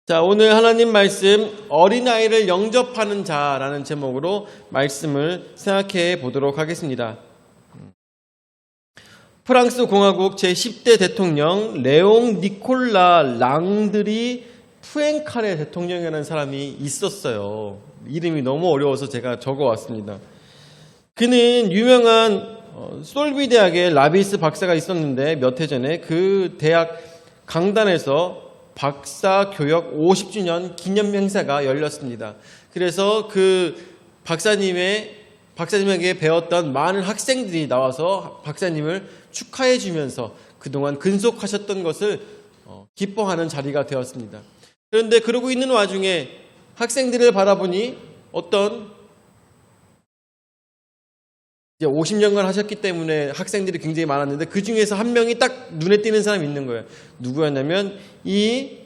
자, 오늘 하나님 말씀 어린아이를 영접하는 자라는 제목으로 말씀을 생각해 보도록 하겠습니다. 프랑스 공화국 제10대 대통령 레옹 니콜라 랑드리 푸엥카레 대통령이라는 사람이 있었어요. 이름이 너무 어려워서 제가 적어왔습니다. 그는 유명한 솔비 대학의 라비스 박사가 있었는데 몇 해 전에 그 대학 강단에서 박사 교역 50주년 기념 행사가 열렸습니다. 그래서 그 박사님에게 배웠던 많은 학생들이 나와서 박사님을 축하해 주면서 그동안 근속하셨던 것을 기뻐하는 자리가 되었습니다. 그런데 그러고 있는 와중에 학생들을 바라보니 어떤 이제 50년간 하셨기 때문에 학생들이 굉장히 많았는데 그 중에서 한 명이 딱 눈에 띄는 사람이 있는 거예요. 누구였냐면 이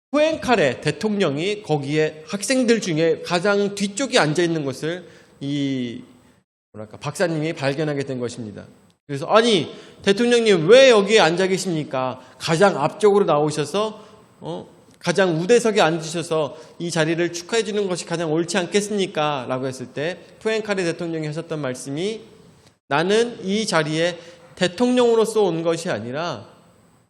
푸엥카레 대통령이 거기에 학생들 중에 가장 뒤쪽에 앉아 있는 것을 박사님이 발견하게 된 것입니다. 그래서 아니 대통령님 왜 여기에 앉아 계십니까? 가장 앞쪽으로 나오셔서 가장 우대석에 앉으셔서 이 자리를 축하해 주는 것이 가장 옳지 않겠습니까? 라고 했을 때 푸엥카레 대통령이 하셨던 말씀이 나는 이 자리에 대통령으로서 온 것이 아니라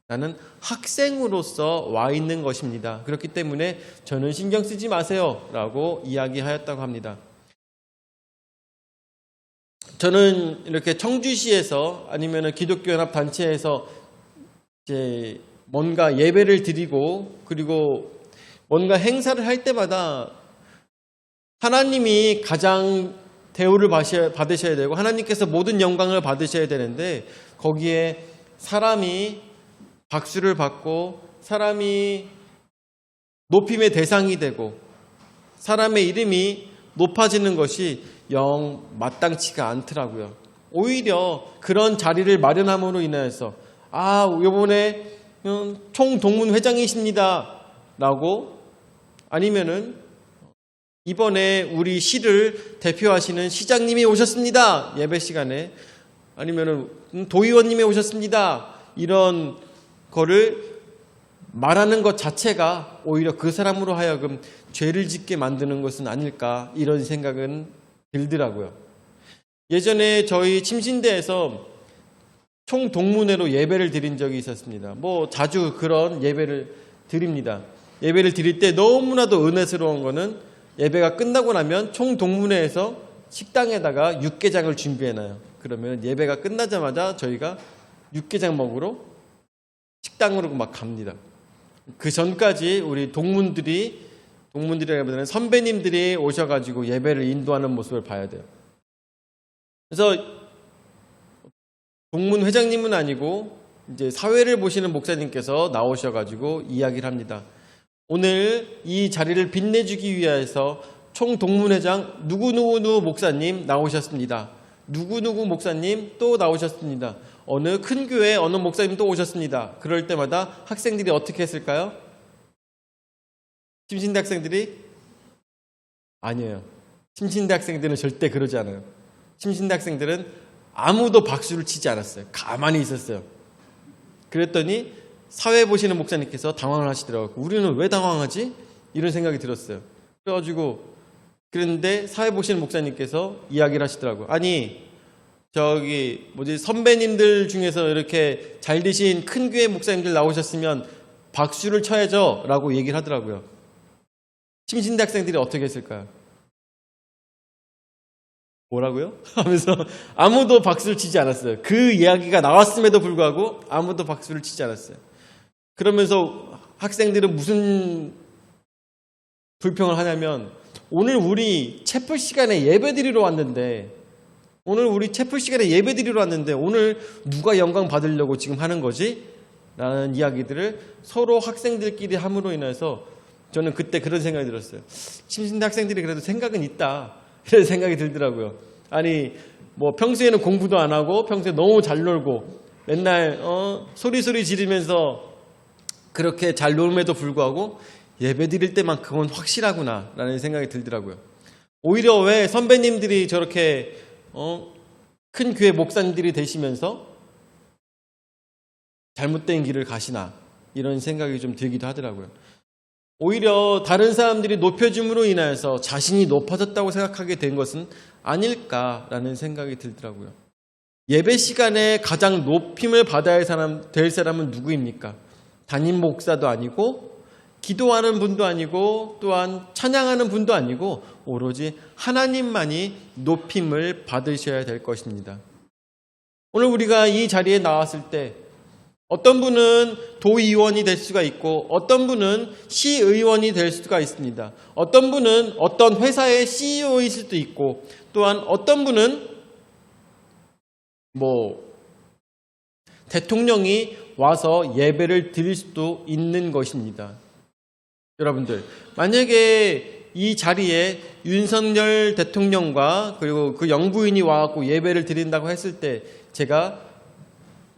나는 학생으로서 와 있는 것입니다. 그렇기 때문에 저는 신경 쓰지 마세요 라고 이야기하였다고 합니다. 저는 이렇게 청주시에서 아니면 기독교연합단체에서 이제 뭔가 예배를 드리고 그리고 뭔가 행사를 할 때마다 하나님이 가장 대우를 받으셔야 되고 하나님께서 모든 영광을 받으셔야 되는데 거기에 사람이 박수를 받고 사람이 높임의 대상이 되고 사람의 이름이 높아지는 것이 영 마땅치가 않더라고요. 오히려 그런 자리를 마련함으로 인하여서 이번에 총동문회장이십니다 라고 아니면은 이번에 우리 시를 대표하시는 시장님이 오셨습니다 예배 시간에 아니면은 도의원님이 오셨습니다 이런 거를 말하는 것 자체가 오히려 그 사람으로 하여금 죄를 짓게 만드는 것은 아닐까 이런 생각은 들더라고요. 예전에 저희 침신대에서 총동문회로 예배를 드린 적이 있었습니다. 자주 그런 예배를 드립니다. 예배를 드릴 때 너무나도 은혜스러운 거는 예배가 끝나고 나면 총동문회에서 식당에다가 육개장을 준비해놔요. 그러면 예배가 끝나자마자 저희가 육개장 먹으러 식당으로 막 갑니다. 그 전까지 우리 동문들이라기보다는 선배님들이 오셔가지고 예배를 인도하는 모습을 봐야 돼요. 그래서 동문 회장님은 아니고 이제 사회를 보시는 목사님께서 나오셔가지고 이야기를 합니다. 오늘 이 자리를 빛내주기 위해서 총동문회장 누구누구 목사님 나오셨습니다. 누구누구 목사님 또 나오셨습니다. 어느 큰 교회 어느 목사님 또 오셨습니다. 그럴 때마다 학생들이 어떻게 했을까요? 침신대 학생들이? 아니에요. 침신대 학생들은 절대 그러지 않아요. 침신대 학생들은 아무도 박수를 치지 않았어요. 가만히 있었어요. 그랬더니 사회 보시는 목사님께서 당황을 하시더라고요. 우리는 왜 당황하지? 이런 생각이 들었어요. 그런데 사회 보시는 목사님께서 이야기를 하시더라고요. 아니 선배님들 중에서 이렇게 잘 되신 큰 교회 목사님들 나오셨으면 박수를 쳐야죠 라고 얘기를 하더라고요. 침신대 학생들이 어떻게 했을까요? 뭐라고요? 하면서 아무도 박수를 치지 않았어요. 그 이야기가 나왔음에도 불구하고 아무도 박수를 치지 않았어요. 그러면서 학생들은 무슨 불평을 하냐면 오늘 우리 채플 시간에 예배드리러 왔는데 오늘 누가 영광 받으려고 지금 하는 거지? 라는 이야기들을 서로 학생들끼리 함으로 인해서 저는 그때 그런 생각이 들었어요. 침신대 학생들이 그래도 생각은 있다. 이런 생각이 들더라고요. 아니 평소에는 공부도 안 하고 평소에 너무 잘 놀고 맨날 소리 지르면서 그렇게 잘 놀음에도 불구하고 예배 드릴 때만큼은 확실하구나 라는 생각이 들더라고요. 오히려 왜 선배님들이 저렇게 큰 교회 목사님들이 되시면서 잘못된 길을 가시나 이런 생각이 좀 들기도 하더라고요. 오히려 다른 사람들이 높여줌으로 인하여서 자신이 높아졌다고 생각하게 된 것은 아닐까라는 생각이 들더라고요. 예배 시간에 가장 높임을 받아야 될 사람은 누구입니까? 담임 목사도 아니고 기도하는 분도 아니고 또한 찬양하는 분도 아니고 오로지 하나님만이 높임을 받으셔야 될 것입니다. 오늘 우리가 이 자리에 나왔을 때 어떤 분은 도의원이 될 수가 있고 어떤 분은 시의원이 될 수가 있습니다. 어떤 분은 어떤 회사의 CEO일 수도 있고 또한 어떤 분은 대통령이 와서 예배를 드릴 수도 있는 것입니다. 여러분들, 만약에 이 자리에 윤석열 대통령과 그리고 그 영부인이 와갖고 예배를 드린다고 했을 때 제가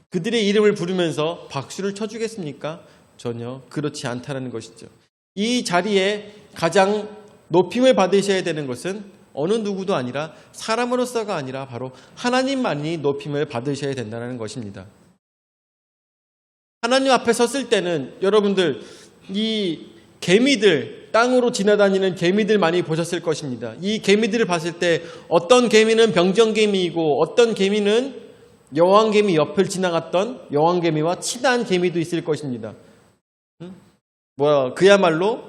그들의 이름을 부르면서 박수를 쳐주겠습니까? 전혀 그렇지 않다는 것이죠. 이 자리에 가장 높임을 받으셔야 되는 것은 어느 누구도 아니라 사람으로서가 아니라 바로 하나님만이 높임을 받으셔야 된다는 것입니다. 하나님 앞에 섰을 때는 여러분들 이 개미들, 땅으로 지나다니는 개미들 많이 보셨을 것입니다. 이 개미들을 봤을 때 어떤 개미는 병정개미이고 어떤 개미는 여왕개미 옆을 지나갔던 여왕개미와 친한 개미도 있을 것입니다. 그야말로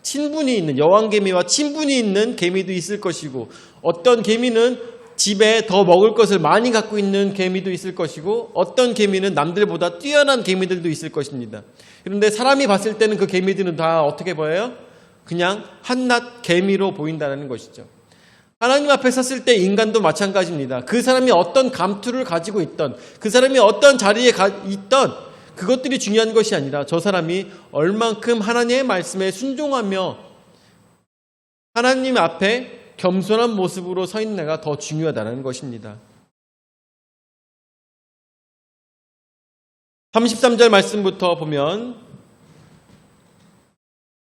친분이 있는 여왕개미와 친분이 있는 개미도 있을 것이고 어떤 개미는 집에 더 먹을 것을 많이 갖고 있는 개미도 있을 것이고 어떤 개미는 남들보다 뛰어난 개미들도 있을 것입니다. 그런데 사람이 봤을 때는 그 개미들은 다 어떻게 보여요? 그냥 한낱 개미로 보인다는 것이죠. 하나님 앞에 섰을 때 인간도 마찬가지입니다. 그 사람이 어떤 감투를 가지고 있던 그 사람이 어떤 자리에 있던 그것들이 중요한 것이 아니라 저 사람이 얼만큼 하나님의 말씀에 순종하며 하나님 앞에 겸손한 모습으로 서 있느냐가 더 중요하다는 것입니다. 33절 말씀부터 보면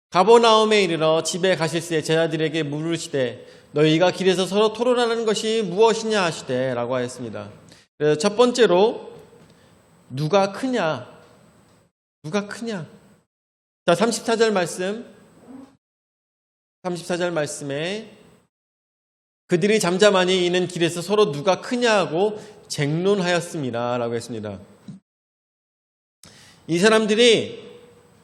가버나움에 이르러 집에 가실새 제자들에게 물으시되 너희가 길에서 서로 토론하는 것이 무엇이냐 하시되 라고 하였습니다. 그래서 첫 번째로 누가 크냐? 자, 34절 말씀에 그들이 잠잠하니 이는 길에서 서로 누가 크냐 하고 쟁론하였습니다 라고 했습니다. 이 사람들이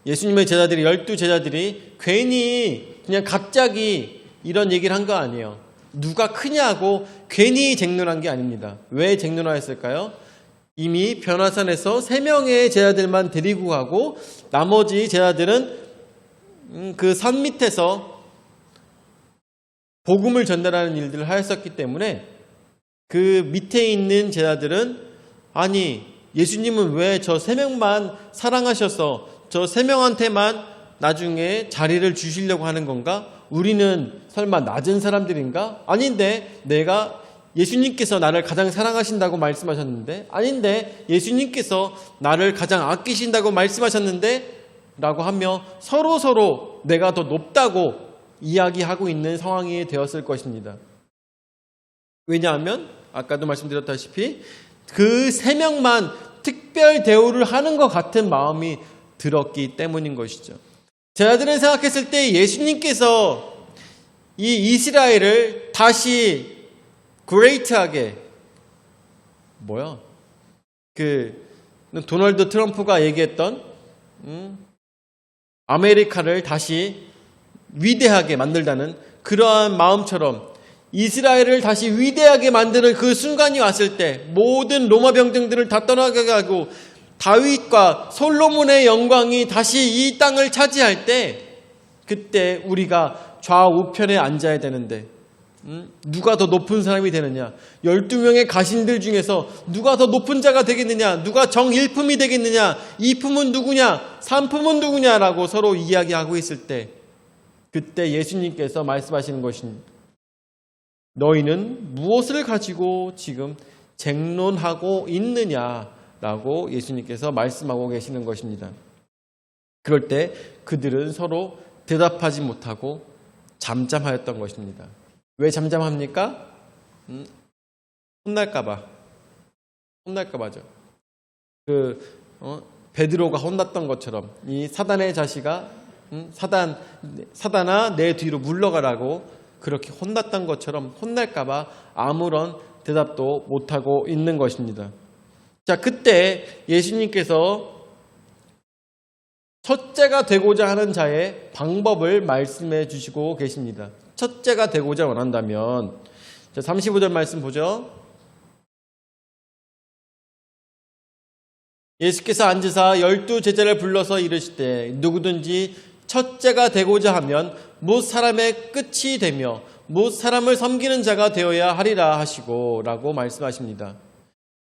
예수님의 제자들이 12제자들이 괜히 그냥 갑자기 이런 얘기를 한 거 아니에요. 누가 크냐고 괜히 쟁론한 게 아닙니다. 왜 쟁론하였을까요? 이미 변화산에서 3명의 제자들만 데리고 가고 나머지 제자들은 그 산 밑에서 복음을 전달하는 일들을 하였었기 때문에 그 밑에 있는 제자들은 아니 예수님은 왜 저 3명만 사랑하셔서 저 3명한테만 나중에 자리를 주시려고 하는 건가? 우리는 설마 낮은 사람들인가? 아닌데 내가 예수님께서 나를 가장 사랑하신다고 말씀하셨는데 아닌데 예수님께서 나를 가장 아끼신다고 말씀하셨는데 라고 하며 서로 내가 더 높다고 이야기하고 있는 상황이 되었을 것입니다. 왜냐하면 아까도 말씀드렸다시피 그 3명만 특별 대우를 하는 것 같은 마음이 들었기 때문인 것이죠. 제자들은 생각했을 때 예수님께서 이 이스라엘을 다시 그레이트하게 도널드 트럼프가 얘기했던 아메리카를 다시 위대하게 만들다는 그러한 마음처럼 이스라엘을 다시 위대하게 만드는 그 순간이 왔을 때 모든 로마 병정들을 다 떠나게 하고 다윗과 솔로몬의 영광이 다시 이 땅을 차지할 때 그때 우리가 좌우편에 앉아야 되는데 누가 더 높은 사람이 되느냐? 12명의 가신들 중에서 누가 더 높은 자가 되겠느냐? 누가 정일품이 되겠느냐? 2품은 누구냐? 3품은 누구냐라고 서로 이야기하고 있을 때 그때 예수님께서 말씀하시는 것은 너희는 무엇을 가지고 지금 쟁론하고 있느냐라고 예수님께서 말씀하고 계시는 것입니다. 그럴 때 그들은 서로 대답하지 못하고 잠잠하였던 것입니다. 왜 잠잠합니까? 혼날까봐죠. 베드로가 혼났던 것처럼 이 사단의 자식아 사단아 내 뒤로 물러가라고 그렇게 혼났던 것처럼 혼날까봐 아무런 대답도 못하고 있는 것입니다. 자, 그때 예수님께서 첫째가 되고자 하는 자의 방법을 말씀해 주시고 계십니다. 첫째가 되고자 원한다면, 자, 35절 말씀 보죠. 예수께서 앉으사 12 제자를 불러서 이르시되 누구든지 첫째가 되고자 하면 못 사람의 끝이 되며 못 사람을 섬기는 자가 되어야 하리라 하시고 라고 말씀하십니다.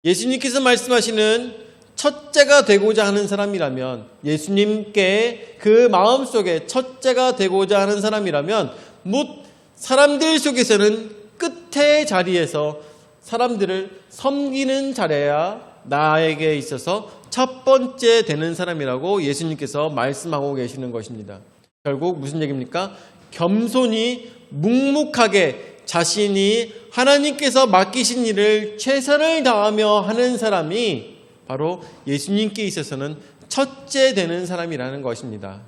예수님께서 말씀하시는 첫째가 되고자 하는 사람이라면, 예수님께 그 마음속에 첫째가 되고자 하는 사람이라면 못 사람들 속에서는 끝의 자리에서 사람들을 섬기는 자리야 나에게 있어서 첫 번째 되는 사람이라고 예수님께서 말씀하고 계시는 것입니다. 결국 무슨 얘기입니까? 겸손히 묵묵하게 자신이 하나님께서 맡기신 일을 최선을 다하며 하는 사람이 바로 예수님께 있어서는 첫째 되는 사람이라는 것입니다.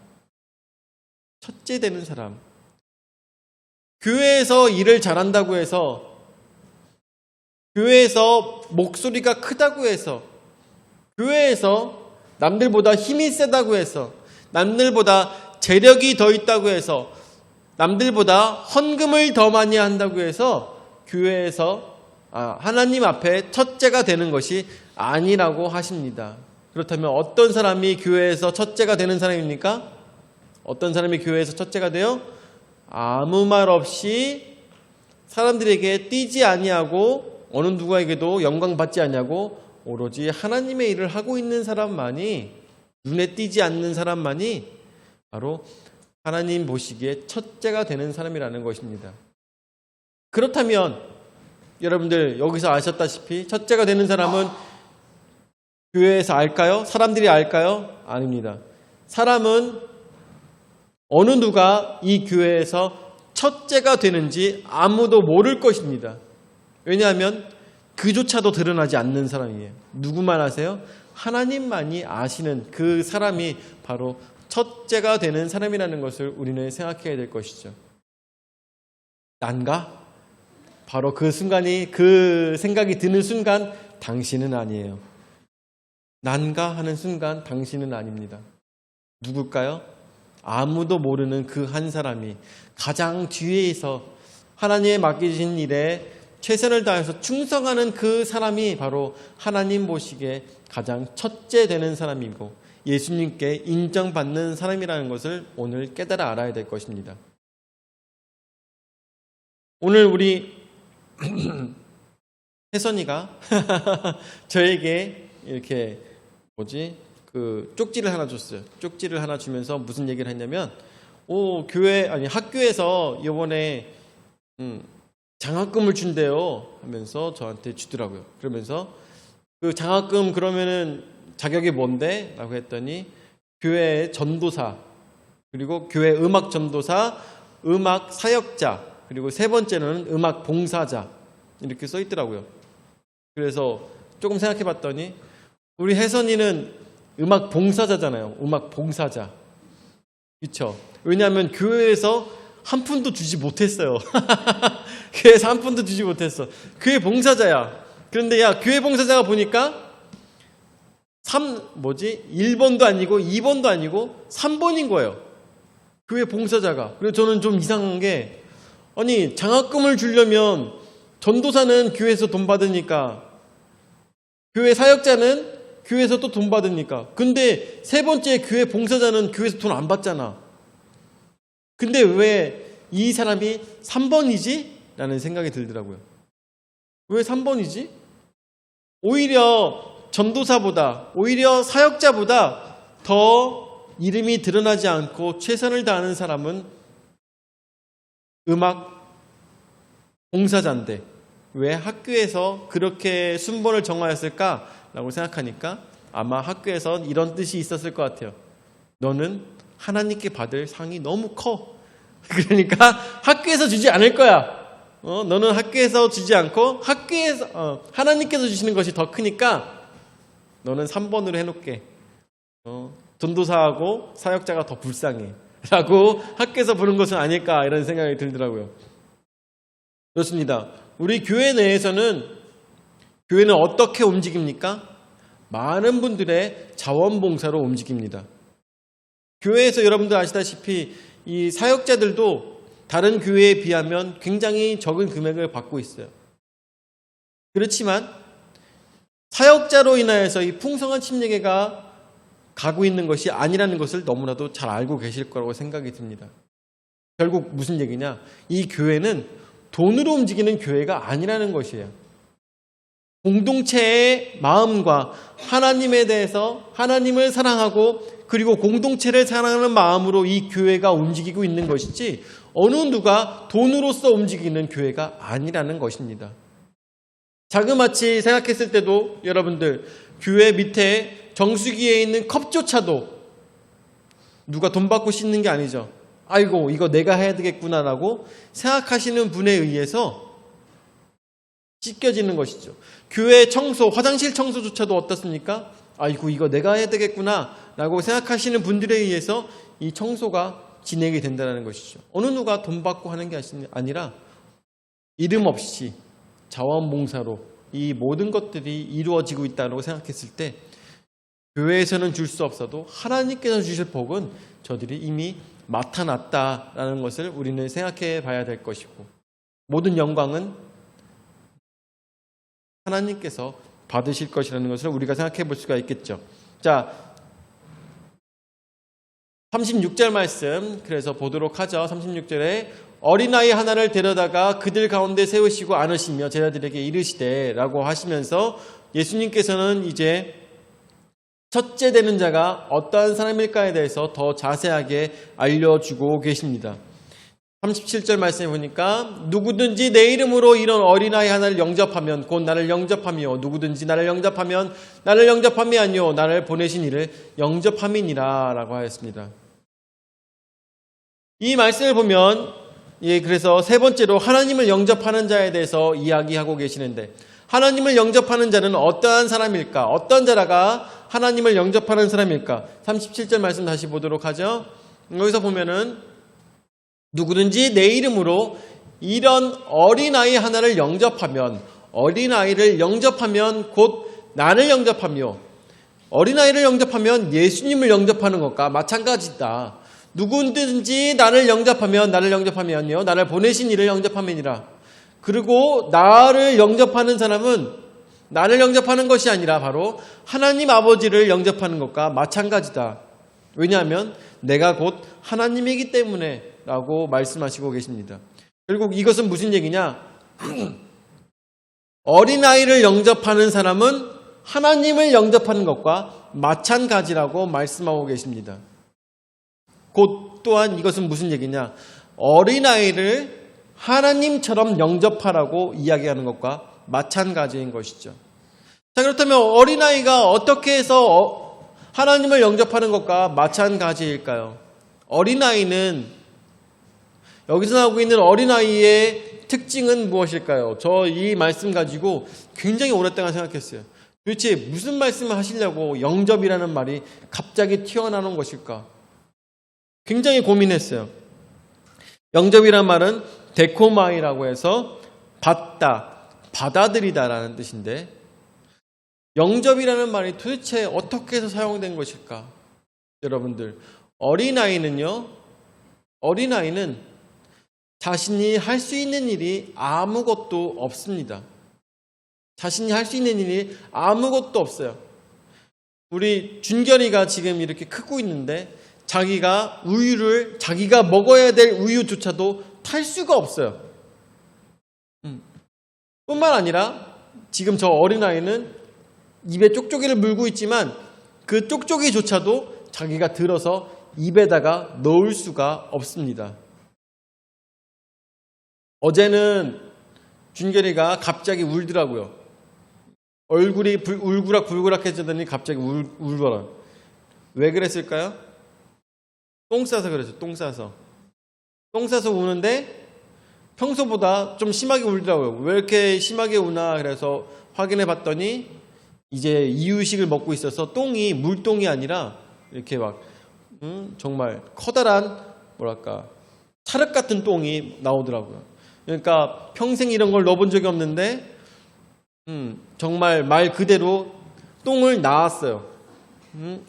첫째 되는 사람. 교회에서 일을 잘한다고 해서, 교회에서 목소리가 크다고 해서, 교회에서 남들보다 힘이 세다고 해서, 남들보다 재력이 더 있다고 해서, 남들보다 헌금을 더 많이 한다고 해서 교회에서 하나님 앞에 첫째가 되는 것이 아니라고 하십니다. 그렇다면 어떤 사람이 교회에서 첫째가 되는 사람입니까? 어떤 사람이 교회에서 첫째가 돼요? 아무 말 없이 사람들에게 띄지 아니하고 어느 누구에게도 영광 받지 아니하고 오로지 하나님의 일을 하고 있는 사람만이, 눈에 띄지 않는 사람만이 바로 하나님 보시기에 첫째가 되는 사람이라는 것입니다. 그렇다면 여러분들 여기서 아셨다시피 첫째가 되는 사람은 교회에서 알까요? 사람들이 알까요? 아닙니다. 사람은 어느 누가 이 교회에서 첫째가 되는지 아무도 모를 것입니다. 왜냐하면 그조차도 드러나지 않는 사람이에요. 누구만 아세요? 하나님만이 아시는 그 사람이 바로 첫째가 되는 사람이라는 것을 우리는 생각해야 될 것이죠. 난가? 바로 그 순간이, 그 생각이 드는 순간 당신은 아니에요. 난가 하는 순간 당신은 아닙니다. 누굴까요? 아무도 모르는 그 한 사람이 가장 뒤에서 하나님의 맡기신 일에 최선을 다해서 충성하는 그 사람이 바로 하나님 보시기에 가장 첫째 되는 사람이고 예수님께 인정받는 사람이라는 것을 오늘 깨달아 알아야 될 것입니다. 오늘 우리 혜선이가 저에게 이렇게 쪽지를 하나 줬어요. 쪽지를 하나 주면서 무슨 얘기를 했냐면, 학교에서 이번에 장학금을 준대요 하면서 저한테 주더라고요. 그러면서 그 장학금 그러면은 자격이 뭔데? 라고 했더니 교회 전도사, 그리고 교회 음악 전도사, 음악 사역자, 그리고 세 번째는 음악 봉사자, 이렇게 써 있더라고요. 그래서 조금 생각해 봤더니 우리 혜선이는 음악 봉사자잖아요. 음악 봉사자. 그렇죠? 왜냐하면 교회에서 한 푼도 주지 못했어요. 교회에서 한 푼도 주지 못했어. 교회 봉사자야. 그런데 교회 봉사자가 보니까 1번도 아니고 2번도 아니고 3번인 거예요. 교회 봉사자가. 그래서 저는 좀 이상한 게, 아니 장학금을 주려면 전도사는 교회에서 돈 받으니까, 교회 사역자는 교회에서 또 돈 받으니까, 근데 세 번째 교회 봉사자는 교회에서 돈 안 받잖아. 근데 왜 이 사람이 3번이지? 라는 생각이 들더라고요. 왜 3번이지? 오히려 전도사보다, 오히려 사역자보다 더 이름이 드러나지 않고 최선을 다하는 사람은 음악 봉사자인데 왜 학교에서 그렇게 순번을 정하였을까라고 생각하니까 아마 학교에서 이런 뜻이 있었을 것 같아요. 너는 하나님께 받을 상이 너무 커. 그러니까 학교에서 주지 않을 거야. 너는 학교에서 주지 않고 학교에서 하나님께서 주시는 것이 더 크니까 너는 3번으로 해놓게. 전도사하고 사역자가 더 불쌍해 라고 학교에서 부른 것은 아닐까 이런 생각이 들더라고요. 그렇습니다. 우리 교회 내에서는 교회는 어떻게 움직입니까? 많은 분들의 자원봉사로 움직입니다. 교회에서 여러분들 아시다시피 이 사역자들도 다른 교회에 비하면 굉장히 적은 금액을 받고 있어요. 그렇지만 사역자로 인하여서 이 풍성한 침례계가 가고 있는 것이 아니라는 것을 너무나도 잘 알고 계실 거라고 생각이 듭니다. 결국 무슨 얘기냐? 이 교회는 돈으로 움직이는 교회가 아니라는 것이에요. 공동체의 마음과 하나님에 대해서 하나님을 사랑하고 그리고 공동체를 사랑하는 마음으로 이 교회가 움직이고 있는 것이지 어느 누가 돈으로서 움직이는 교회가 아니라는 것입니다. 자그마치 생각했을 때도 여러분들 교회 밑에 정수기에 있는 컵조차도 누가 돈 받고 씻는 게 아니죠. 아이고 이거 내가 해야 되겠구나라고 생각하시는 분에 의해서 씻겨지는 것이죠. 교회 청소, 화장실 청소조차도 어떻습니까? 아이고 이거 내가 해야 되겠구나라고 생각하시는 분들에 의해서 이 청소가 진행이 된다는 것이죠. 어느 누가 돈 받고 하는 게 아니라 이름 없이 자원봉사로 이 모든 것들이 이루어지고 있다고 생각했을 때 교회에서는 줄 수 없어도 하나님께서 주실 복은 저들이 이미 나타났다라는 것을 우리는 생각해 봐야 될 것이고 모든 영광은 하나님께서 받으실 것이라는 것을 우리가 생각해 볼 수가 있겠죠. 자, 36절 말씀 그래서 보도록 하죠. 36절에 어린아이 하나를 데려다가 그들 가운데 세우시고 안으시며 제자들에게 이르시되 라고 하시면서 예수님께서는 이제 첫째 되는 자가 어떠한 사람일까에 대해서 더 자세하게 알려주고 계십니다. 37절 말씀에 보니까 누구든지 내 이름으로 이런 어린아이 하나를 영접하면 곧 나를 영접하며 누구든지 나를 영접하면 나를 영접함이 아니요 나를 보내신 이를 영접함이니라 라고 하였습니다. 이 말씀을 보면 그래서 세 번째로 하나님을 영접하는 자에 대해서 이야기하고 계시는데 하나님을 영접하는 자는 어떠한 사람일까? 어떤 자라가 하나님을 영접하는 사람일까? 37절 말씀 다시 보도록 하죠. 여기서 보면은 누구든지 내 이름으로 이런 어린아이 하나를 영접하면 어린아이를 영접하면 곧 나를 영접하며 어린아이를 영접하면 예수님을 영접하는 것과 마찬가지다. 누구든지 나를 영접하면 나를 영접하면요 나를 보내신 이를 영접함이니라. 그리고 나를 영접하는 사람은 나를 영접하는 것이 아니라 바로 하나님 아버지를 영접하는 것과 마찬가지다. 왜냐하면 내가 곧 하나님이기 때문에 라고 말씀하시고 계십니다. 결국 이것은 무슨 얘기냐? 어린아이를 영접하는 사람은 하나님을 영접하는 것과 마찬가지라고 말씀하고 계십니다. 곧 또한 이것은 무슨 얘기냐? 어린아이를 하나님처럼 영접하라고 이야기하는 것과 마찬가지인 것이죠. 자, 그렇다면 어린아이가 어떻게 해서 하나님을 영접하는 것과 마찬가지일까요? 어린아이는 여기서 나오고 있는 어린아이의 특징은 무엇일까요? 저 이 말씀 가지고 굉장히 오랫동안 생각했어요. 도대체 무슨 말씀을 하시려고 영접이라는 말이 갑자기 튀어나오는 것일까? 굉장히 고민했어요. 영접이란 말은 데코마이라고 해서 받다, 받아들이다라는 뜻인데 영접이라는 말이 도대체 어떻게 해서 사용된 것일까? 여러분들, 어린아이는 자신이 할 수 있는 일이 아무것도 없습니다. 자신이 할 수 있는 일이 아무것도 없어요. 우리 준결이가 지금 이렇게 크고 있는데 자기가 먹어야 될 우유조차도 탈 수가 없어요. 뿐만 아니라 지금 저 어린아이는 입에 쪽쪽이를 물고 있지만 그 쪽쪽이조차도 자기가 들어서 입에다가 넣을 수가 없습니다. 어제는 준결이가 갑자기 울더라고요. 얼굴이 울그락불그락해지더니 갑자기 울더라. 왜 그랬을까요? 똥 싸서 그랬죠. 똥 싸서 우는데 평소보다 좀 심하게 울더라고요. 왜 이렇게 심하게 우나 그래서 확인해 봤더니 이제 이유식을 먹고 있어서 똥이 물똥이 아니라 이렇게 막 정말 커다란 뭐랄까 찰흙 같은 똥이 나오더라고요. 그러니까 평생 이런 걸 넣어본 적이 없는데 정말 말 그대로 똥을 낳았어요.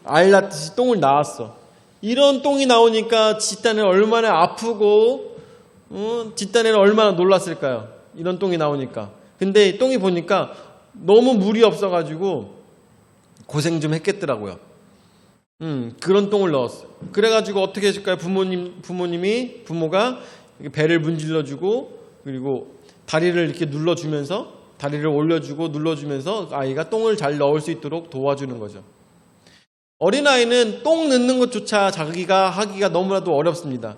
알 낳듯이 똥을 낳았어. 이런 똥이 나오니까 집단에는 얼마나 아프고 집단에는 얼마나 놀랐을까요? 이런 똥이 나오니까. 근데 똥이 보니까 너무 물이 없어가지고 고생 좀 했겠더라고요. 그런 똥을 넣었어요. 그래가지고 어떻게 해줄까요? 부모가 배를 문질러주고 그리고 다리를 이렇게 눌러주면서 다리를 올려주고 눌러주면서 아이가 똥을 잘 넣을 수 있도록 도와주는 거죠. 어린아이는 똥 넣는 것조차 자기가 하기가 너무나도 어렵습니다.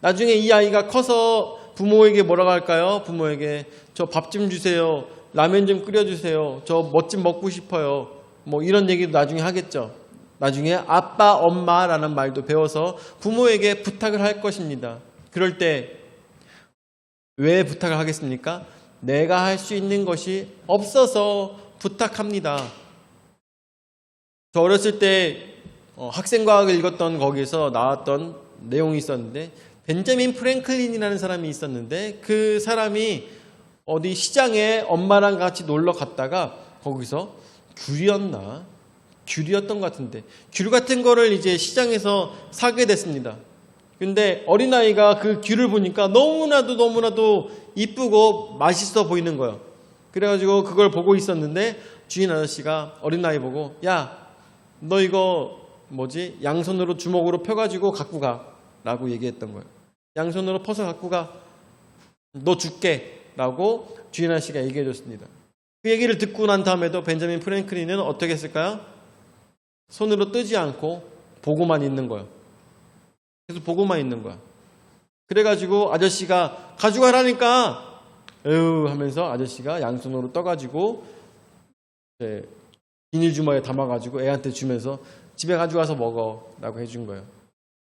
나중에 이 아이가 커서 부모에게 뭐라고 할까요? 부모에게 저 밥 좀 주세요. 라면 좀 끓여주세요. 저 뭐 좀 먹고 싶어요. 뭐 이런 얘기도 나중에 하겠죠. 나중에 아빠, 엄마라는 말도 배워서 부모에게 부탁을 할 것입니다. 그럴 때 왜 부탁을 하겠습니까? 내가 할 수 있는 것이 없어서 부탁합니다. 저 어렸을 때 학생과학을 읽었던 거기에서 나왔던 내용이 있었는데 벤자민 프랭클린이라는 사람이 있었는데 그 사람이 어디 시장에 엄마랑 같이 놀러 갔다가 거기서 귤이었던 것 같은데 귤 같은 거를 이제 시장에서 사게 됐습니다. 근데 어린아이가 그 귤을 보니까 너무나도 이쁘고 맛있어 보이는 거예요. 그래가지고 그걸 보고 있었는데 주인 아저씨가 어린아이 보고 야, 너 이거 양손으로 주먹으로 펴가지고 갖고 가 라고 얘기했던 거예요. 양손으로 퍼서 갖고 가. 너 줄게 라고 주인 아저씨가 얘기해 줬습니다. 그 얘기를 듣고 난 다음에도 벤자민 프랭클린은 어떻게 했을까요? 손으로 뜨지 않고 보고만 있는 거예요. 계속 보고만 있는 거야. 그래가지고 아저씨가 가져가라니까 에휴 하면서 아저씨가 양손으로 떠가지고 비닐 주머니에 담아가지고 애한테 주면서 집에 가져가서 먹어 라고 해준 거예요.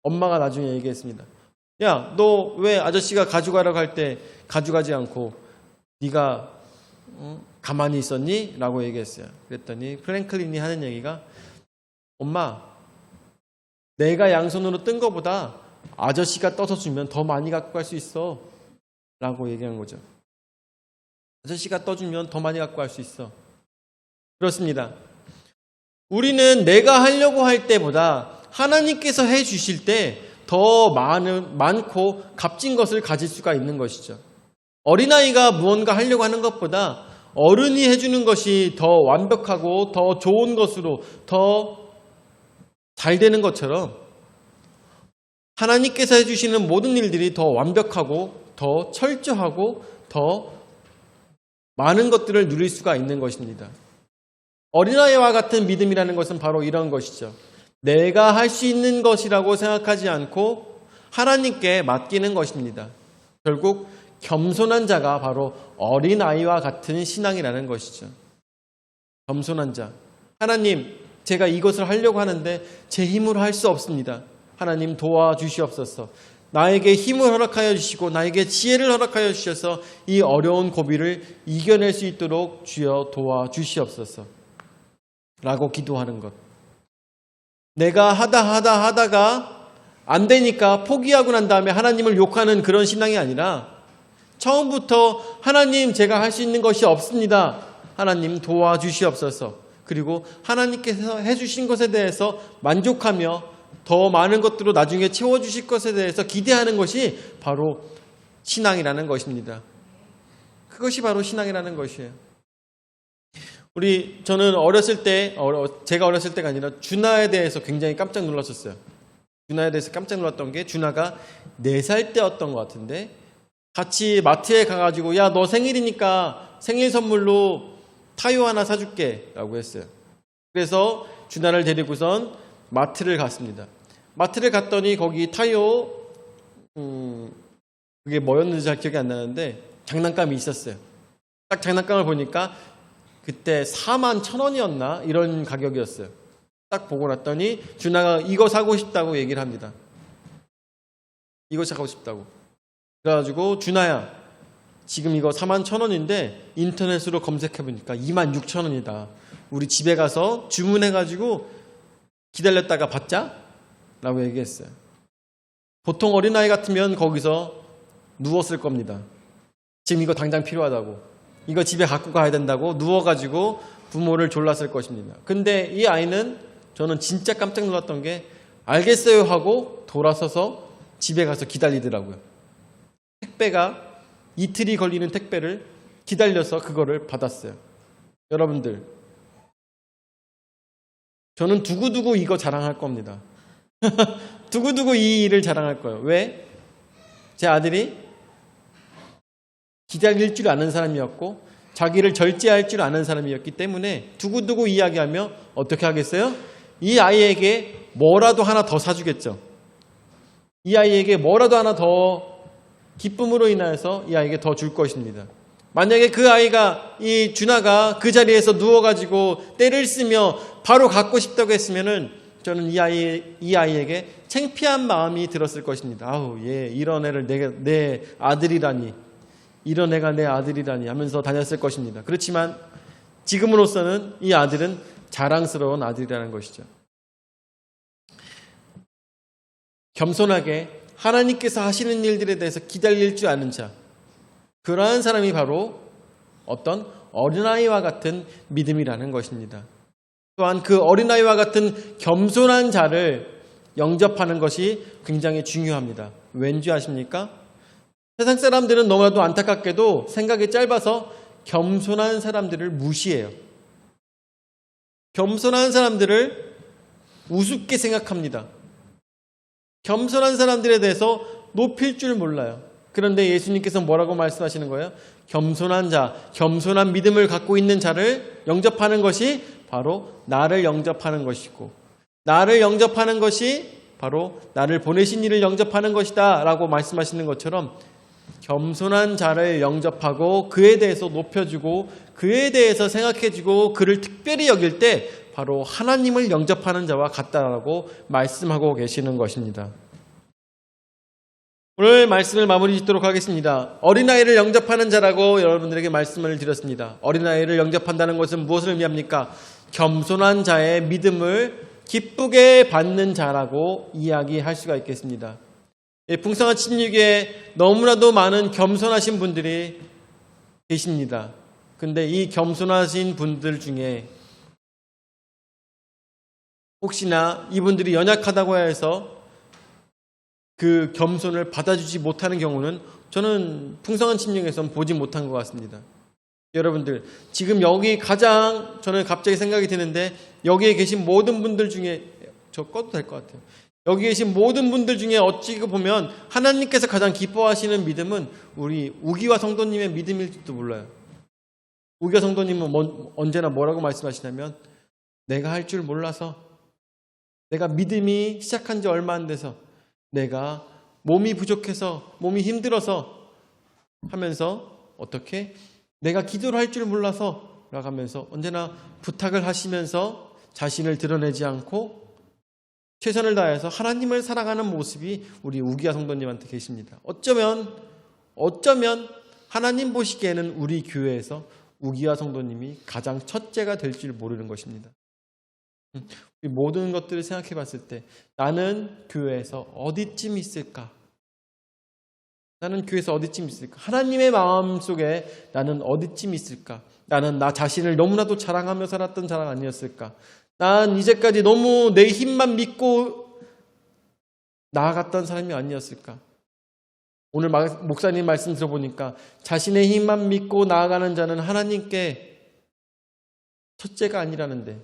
엄마가 나중에 얘기했습니다. 야, 너 왜 아저씨가 가져가라고 할 때 가져가지 않고 네가 가만히 있었니? 라고 얘기했어요. 그랬더니 프랭클린이 하는 얘기가 엄마, 내가 양손으로 뜬 것보다 아저씨가 떠서 주면 더 많이 갖고 갈 수 있어 라고 얘기한 거죠. 아저씨가 떠주면 더 많이 갖고 갈 수 있어. 그렇습니다. 우리는 내가 하려고 할 때보다 하나님께서 해 주실 때 더 많고 값진 것을 가질 수가 있는 것이죠. 어린아이가 무언가 하려고 하는 것보다 어른이 해주는 것이 더 완벽하고 더 좋은 것으로 더 잘 되는 것처럼 하나님께서 해주시는 모든 일들이 더 완벽하고 더 철저하고 더 많은 것들을 누릴 수가 있는 것입니다. 어린아이와 같은 믿음이라는 것은 바로 이런 것이죠. 내가 할 수 있는 것이라고 생각하지 않고 하나님께 맡기는 것입니다. 결국 겸손한 자가 바로 어린아이와 같은 신앙이라는 것이죠. 겸손한 자. 하나님, 제가 이것을 하려고 하는데 제 힘으로 할 수 없습니다. 하나님 도와주시옵소서. 나에게 힘을 허락하여 주시고 나에게 지혜를 허락하여 주셔서 이 어려운 고비를 이겨낼 수 있도록 주여 도와주시옵소서. 라고 기도하는 것. 내가 하다가 안 되니까 포기하고 난 다음에 하나님을 욕하는 그런 신앙이 아니라 처음부터 하나님 제가 할 수 있는 것이 없습니다. 하나님 도와주시옵소서. 그리고 하나님께서 해주신 것에 대해서 만족하며 더 많은 것들로 나중에 채워주실 것에 대해서 기대하는 것이 바로 신앙이라는 것입니다. 그것이 바로 신앙이라는 것이에요. 저는 제가 어렸을 때가 아니라 준하에 대해서 굉장히 깜짝 놀랐었어요. 준하에 대해서 깜짝 놀랐던 게 준하가 4살 때였던 것 같은데 같이 마트에 가가지고 야, 너 생일이니까 생일 선물로 타요 하나 사줄게 라고 했어요. 그래서 준하를 데리고선 마트를 갔습니다. 마트를 갔더니 거기 타요 그게 뭐였는지 잘 기억이 안 나는데 장난감이 있었어요. 딱 장난감을 보니까 그때 41,000원이었나 이런 가격이었어요. 딱 보고 났더니 준하가 이거 사고 싶다고 얘기를 합니다. 이거 사고 싶다고. 그래가지고 준하야, 지금 이거 41,000원인데 인터넷으로 검색해보니까 26,000원이다. 우리 집에 가서 주문해가지고 기다렸다가 받자? 라고 얘기했어요. 보통 어린아이 같으면 거기서 누웠을 겁니다. 지금 이거 당장 필요하다고, 이거 집에 갖고 가야 된다고 누워가지고 부모를 졸랐을 것입니다. 근데 이 아이는 저는 진짜 깜짝 놀랐던 게 알겠어요 하고 돌아서서 집에 가서 기다리더라고요. 택배가 이틀이 걸리는 택배를 기다려서 그거를 받았어요. 여러분들, 저는 두고두고 이거 자랑할 겁니다. 두고두고 이 일을 자랑할 거예요. 왜? 제 아들이 기다릴 줄 아는 사람이었고 자기를 절제할 줄 아는 사람이었기 때문에 두고두고 이야기하며 어떻게 하겠어요? 이 아이에게 뭐라도 하나 더 사주겠죠. 이 아이에게 뭐라도 하나 더 기쁨으로 인하여서 이 아이에게 더 줄 것입니다. 만약에 그 아이가, 이 준하가 그 자리에서 누워가지고 때를 쓰며 바로 갖고 싶다고 했으면은 저는 이 아이에게 창피한 마음이 들었을 것입니다. 아우, 얘 이런 애를 내 아들이라니, 이런 애가 내 아들이라니 하면서 다녔을 것입니다. 그렇지만 지금으로서는 이 아들은 자랑스러운 아들이라는 것이죠. 겸손하게 하나님께서 하시는 일들에 대해서 기다릴 줄 아는 자, 그러한 사람이 바로 어떤 어린아이와 같은 믿음이라는 것입니다. 또한 그 어린아이와 같은 겸손한 자를 영접하는 것이 굉장히 중요합니다. 왠지 아십니까? 세상 사람들은 너무나도 안타깝게도 생각이 짧아서 겸손한 사람들을 무시해요. 겸손한 사람들을 우습게 생각합니다. 겸손한 사람들에 대해서 높일 줄 몰라요. 그런데 예수님께서 뭐라고 말씀하시는 거예요? 겸손한 자, 겸손한 믿음을 갖고 있는 자를 영접하는 것이 바로 나를 영접하는 것이고, 나를 영접하는 것이 바로 나를 보내신 이를 영접하는 것이다 라고 말씀하시는 것처럼 겸손한 자를 영접하고 그에 대해서 높여주고 그에 대해서 생각해주고 그를 특별히 여길 때 바로 하나님을 영접하는 자와 같다라고 말씀하고 계시는 것입니다. 오늘 말씀을 마무리 짓도록 하겠습니다. 어린아이를 영접하는 자라고 여러분들에게 말씀을 드렸습니다. 어린아이를 영접한다는 것은 무엇을 의미합니까? 겸손한 자의 믿음을 기쁘게 받는 자라고 이야기할 수가 있겠습니다. 풍성한 침묵에 너무나도 많은 겸손하신 분들이 계십니다. 근데 이 겸손하신 분들 중에 혹시나 이분들이 연약하다고 해서 그 겸손을 받아주지 못하는 경우는 저는 풍성한 침략에서는 보지 못한 것 같습니다. 여러분들, 지금 여기 가장 저는 갑자기 생각이 드는데 여기에 계신 모든 분들 중에, 저 꺼도 될 것 같아요. 여기 계신 모든 분들 중에 어찌 보면 하나님께서 가장 기뻐하시는 믿음은 우리 우기화 성도님의 믿음일지도 몰라요. 우기화 성도님은 언제나 뭐라고 말씀하시냐면 내가 할 줄 몰라서, 내가 믿음이 시작한 지 얼마 안 돼서, 내가 몸이 부족해서, 몸이 힘들어서 하면서 어떻게 내가 기도를 할 줄 몰라서 라고 하면서 언제나 부탁을 하시면서 자신을 드러내지 않고 최선을 다해서 하나님을 사랑하는 모습이 우리 우기야 성도님한테 계십니다. 어쩌면 하나님 보시기에는 우리 교회에서 우기야 성도님이 가장 첫째가 될 줄 모르는 것입니다. 이 모든 것들을 생각해 봤을 때 나는 교회에서 어디쯤 있을까? 나는 교회에서 어디쯤 있을까? 하나님의 마음속에 나는 어디쯤 있을까? 나는 나 자신을 너무나도 자랑하며 살았던 자랑 아니었을까? 난 이제까지 너무 내 힘만 믿고 나아갔던 사람이 아니었을까? 오늘 목사님 말씀 들어보니까 자신의 힘만 믿고 나아가는 자는 하나님께 첫째가 아니라는데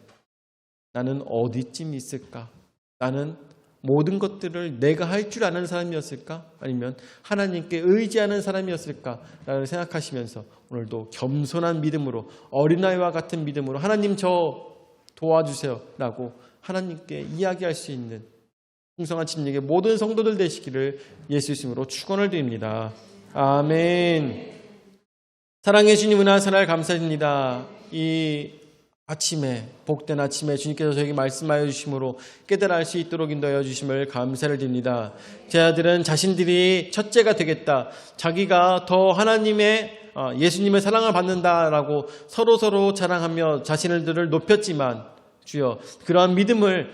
나는 어디쯤 있을까? 나는 모든 것들을 내가 할 줄 아는 사람이었을까? 아니면 하나님께 의지하는 사람이었을까? 라고 생각하시면서 오늘도 겸손한 믿음으로, 어린아이와 같은 믿음으로 하나님 저 도와주세요 라고 하나님께 이야기할 수 있는 풍성한 침략의 모든 성도들 되시기를 예수 이름으로 축원을 드립니다. 아멘. 사랑해 주님, 은혜와 사랑을 감사드립니다. 이 아침에, 복된 아침에 주님께서 저에게 말씀하여 주심으로 깨달아 알 수 있도록 인도하여 주심을 감사를 드립니다. 제 아들은 자신들이 첫째가 되겠다, 자기가 더 하나님의 예수님의 사랑을 받는다라고 서로 자랑하며 자신들을 높였지만 주여, 그러한 믿음을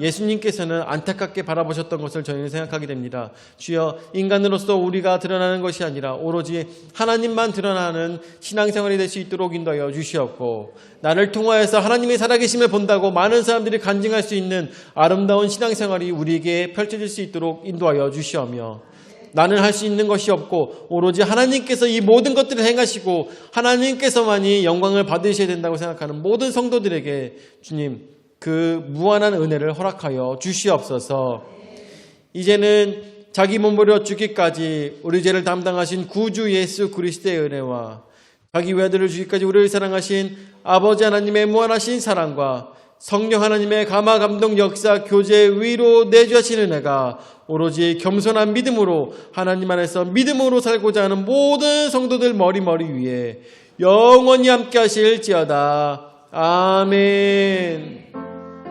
예수님께서는 안타깝게 바라보셨던 것을 저희는 생각하게 됩니다. 주여, 인간으로서 우리가 드러나는 것이 아니라 오로지 하나님만 드러나는 신앙생활이 될 수 있도록 인도하여 주시옵고, 나를 통하여서 하나님의 살아계심을 본다고 많은 사람들이 간증할 수 있는 아름다운 신앙생활이 우리에게 펼쳐질 수 있도록 인도하여 주시오며, 나는 할 수 있는 것이 없고 오로지 하나님께서 이 모든 것들을 행하시고 하나님께서만이 영광을 받으셔야 된다고 생각하는 모든 성도들에게 주님, 그 무한한 은혜를 허락하여 주시옵소서. 이제는 자기 몸 버려 죽기까지 우리 죄를 담당하신 구주 예수 그리스도의 은혜와 자기 외아들을 주기까지 우리를 사랑하신 아버지 하나님의 무한하신 사랑과 성령 하나님의 감화 감동 역사 교제 위로 내주하시는 은혜가 오로지 겸손한 믿음으로 하나님 안에서 믿음으로 살고자 하는 모든 성도들 머리 위에 영원히 함께 하실지어다. 아멘.